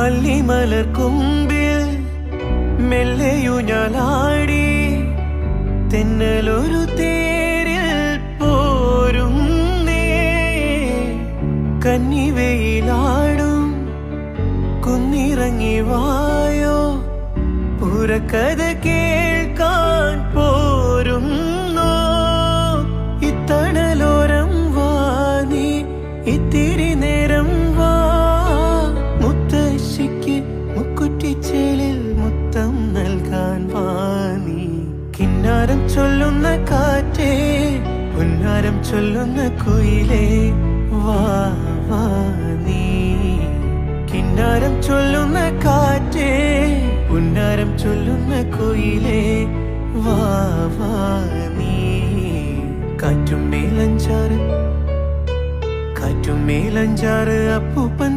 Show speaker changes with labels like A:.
A: അല്ലിമലർ കൊമ്പിൽ മെല്ലെയുഞ്ഞാലാടി തെന്നലൊരു തേരിൽ പോരുന്നേ കന്നിവെയിലാടും കുന്നിറങ്ങി വായോ പുരക്കഥ കേൾക്കാൻ പോരുന്നോ ഇത്തണലോരം വാ നീ ഇത്തിരി നേരം വാ മുത്തശ്ശിക്ക് മുക്കുറ്റിച്ചേലിൽ മുത്തം നൽകാൻ വാ നീ കിന്നാരം ചൊല്ലുന്ന കാറ്റേ പുന്നാരം ചൊല്ലുന്ന കുയിലേ വാ വാ നീ കിന്നാരം ചൊല്ലുന്ന കാറ്റേ പുന്നാരം ചൊല്ലുന്ന കുയിലേ വാ വാ നീ കാറ്റും മേലഞ്ചാറ് അപ്പൂപ്പൻ